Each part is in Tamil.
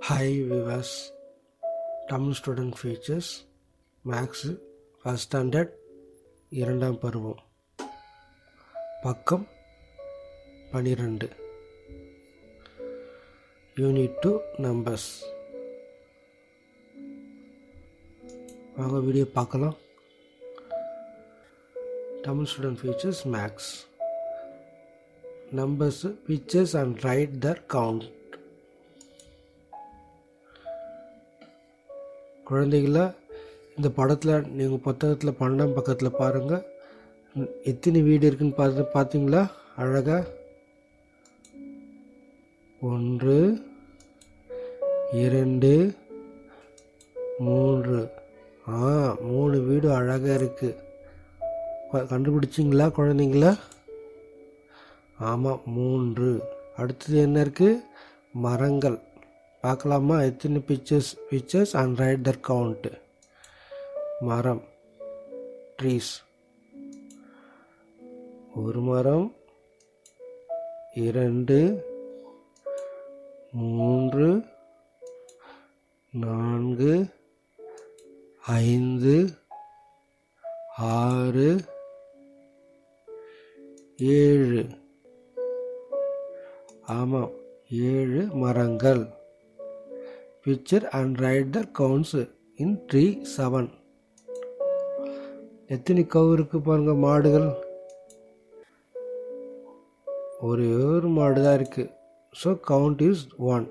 Hi viewers, Tamil student features Max first standard இரண்டாம் பருவம் பக்கம் 12 யூனிட் 2 நம்பர்ஸ். வாங்க வீடியோ பார்க்கலாம். Tamil student features Max numbers, pictures and write their count. குழந்தைகளா, இந்த படத்தில் நீங்கள் புத்தகத்தில் 12ஆம் பக்கத்தில் பாருங்கள், எத்தனை வீடு இருக்குன்னு பார்த்தீங்களா? அழகாக 1 2 3 3 வீடு அழகாக இருக்குது. கண்டுபிடிச்சிங்களா குழந்தைங்களா? ஆமாம், 3. அடுத்தது என்ன இருக்குது? மரங்கள். பார்க்கலாமா? எத்தனை pictures and write the count. மரம், ட்ரீஸ். ஒரு மரம், 2 3 4 5 6 7. ஆமாம், 7 மரங்கள். Picture and write the counts in tree 7. எத்தனை கவு இருக்கு பாருங்க மாடுகள்? ஒரே ஒரு மாடு தான் இருக்கு. So count is 1.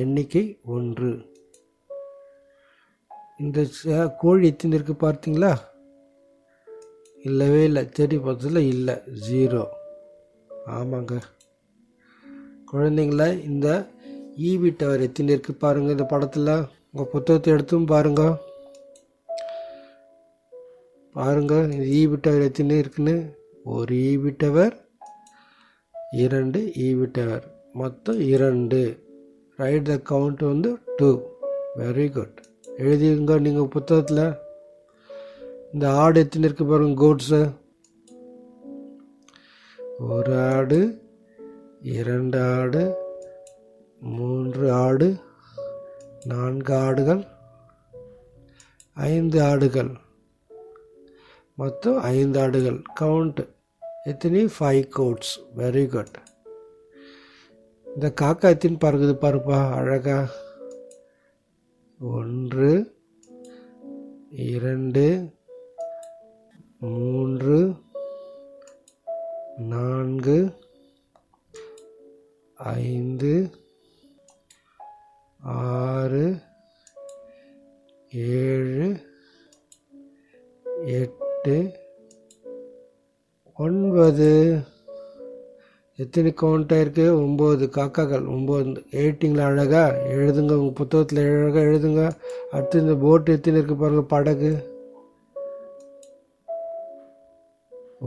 எண்ணிக்கை 1. இந்த கோழி எத்தனை இருக்கு பார்த்தீங்களா? இல்லவே இல்லை. தேடி பார்த்ததுல இல்லை, 0. ஆமாங்க குழந்தைங்களா, இந்த ஈவி டவர் எத்தனை இருக்கு பாருங்க. இந்த படத்தில் உங்கள் புத்தகத்தை எடுத்தும் பாருங்க. இந்த ஈவி டவர் எத்தனை இருக்குன்னு. ஒரு ஈவி டவர், 2 ஈவி டவர், மொத்தம் 2. Right the count 2. Very good. எழுதிங்க நீங்கள் புத்தகத்தில். இந்த ஆடு எத்தனை இருக்கு பாருங்க, கோட்ஸு. ஒரு ஆடு, 2 ஆடு, 3 ஆடு, 4 ஆடுகள், 5 ஆடுகள், மொத்தம் 5 ஆடுகள். கவுண்ட் எத்தனை? 5 கோட்ஸ். Very good. இந்த காக்கா எத்தனை பறக்குது பாருப்பா அழகா. 1 2 3 4 5 6 7 8 9. எத்தனை கவுண்ட் ஆயிருக்கு? 9 காக்காக்கள். 9 எழுட்டிங்களா? அழகா எழுதுங்க, உங்கள் புத்தகத்தில் அழகாக எழுதுங்க. அடுத்து இந்த போட்டு எத்தனை இருக்கு பாருங்க. படகு,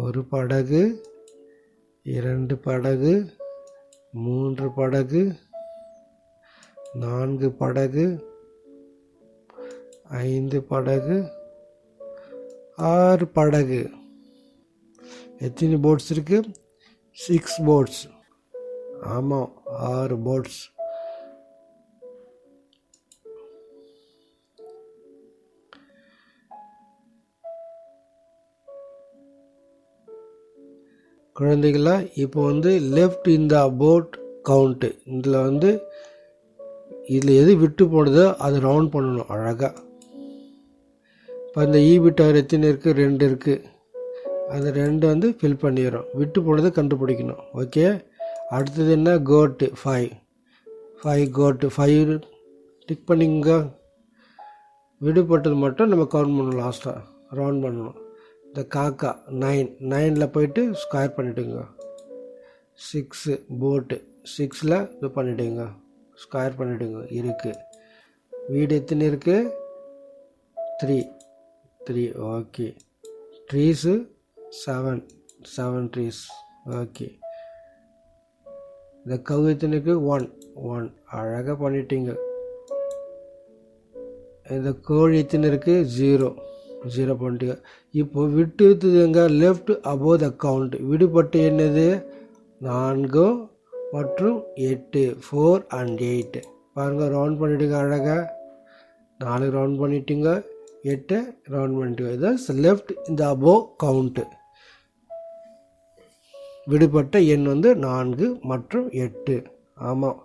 ஒரு படகு, 2 படகு, 3 படகு, 4 படகு, 5 படகு, 6 படகு. எத்தனை போட்ஸ் இருக்கு? 6 போட்ஸ். ஆமாம், 6 போட்ஸ். குழந்தைகளா, இப்போ லெஃப்ட் இந்த போட் கவுண்ட்டு. இதில் எது விட்டு போனதோ அதை ரவுண்ட் பண்ணணும் அழகாக. இப்போ இந்த ஈபி டவர் எத்தனை இருக்குது? 2 இருக்குது. அந்த 2 ஃபில் பண்ணிடுறோம். விட்டு போனதை கண்டுபிடிக்கணும். ஓகே. அடுத்தது என்ன? கோட்டு 5 கோட்டு. 5 டிக் பண்ணிங்க. விடுபட்டது மட்டும் நம்ம கவுண்ட் பண்ணணும். லாஸ்ட்டாக ரவுண்ட் பண்ணணும். இந்த காக்கா 9 போயிட்டு ஸ்கொயர் பண்ணிவிடுங்க. 6 போட்டு 6 இது பண்ணிவிடுங்க, ஸ்கொயர் பண்ணிவிடுங்க. இருக்குது. வீடு எத்தனை இருக்குது? 3. ஓகே. Trees 7 trees. ஓகே. இந்த கவு எத்தனை இருக்குது? 1. அழகாக பண்ணிட்டீங்க. இந்த கோழி எத்தனை இருக்குது? 0 பண்ணிட்டீங்க. இப்போ விட்டு எங்க? Left above the count. விடுபட்டு என்னது? 4 மற்றும் 8. 4 and 8. பாருங்கள், ரவுண்ட் பண்ணிவிடுங்க அழகாக. 4 ரவுண்ட் பண்ணிட்டீங்க, 8 ரவுண்ட் பண்ணிட்டீங்க. இதான் லெஃப்ட் இந்த அபோவ் கவுண்ட்டு. விடுபட்ட எண் வந்து 4 மற்றும் 8. ஆமாம்,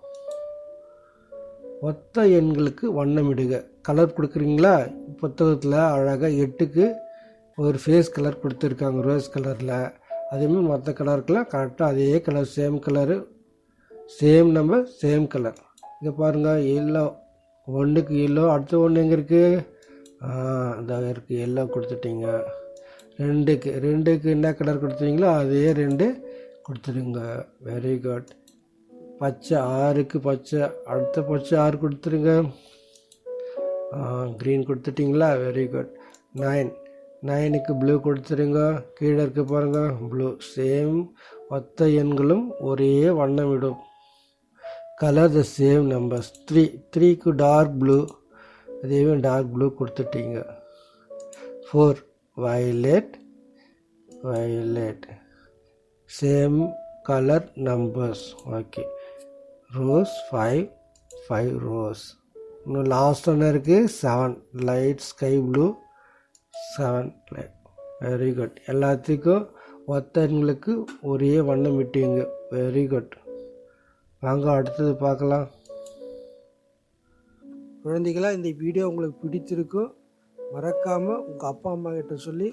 ஒத்த எண்களுக்கு வண்ணமிடுக. கலர் கொடுக்குறீங்களா புத்தகத்தில்? அழகாக 8க்கு ஒரு ஃபேஸ் கலர் கொடுத்துருக்காங்க ரோஸ் கலரில். அதேமாதிரி மற்ற கலருக்கெல்லாம் கரெக்டாக அதே colour, same colour, same number, same colour. இங்கே பாருங்கள், எல்லோ. 1க்கு எல்லோ. அடுத்த ஒன்று எங்கே இருக்குது? இதாக இருக்குது, எல்லோ கொடுத்துட்டீங்க. 2க்கு என்ன கலர் கொடுத்துருங்களோ அதே 2 கொடுத்துருங்க. Very good. பச்சை 6க்கு பச்சை, அடுத்த பச்சை 6 கொடுத்துருங்க. க்ரீன் கொடுத்துட்டிங்களா? Very good. 9க்கு ப்ளூ கொடுத்துருங்க. கீழே இருக்க பாருங்கள், ப்ளூ. சேம், ஒத்த எண்களும் ஒரே வண்ணமிடும். Colour the same numbers. 3க்கு டார்க் ப்ளூ, அதேவே டார்க் ப்ளூ கொடுத்துட்டீங்க. 4 violet, same colour numbers. Okay. Rose 5 rose. இன்னும் லாஸ்ட் ஒன்று இருக்குது 7 light sky blue, 7 very good. எல்லாத்துக்கும் ஒத்த எண்களுக்கு ஒரே வண்ணம் விட்டீங்க. Very good. வாங்க அடுத்தது பார்க்கலாம். குழந்தைகளா, இந்த வீடியோ உங்களுக்கு பிடித்திருக்கும். மறக்காமல் உங்கள் அப்பா அம்மா கிட்ட சொல்லி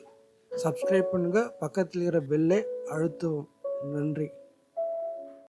சப்ஸ்கிரைப் பண்ணுங்கள். பக்கத்தில் இருக்கிற பெல்லை அழுத்தவும். நன்றி.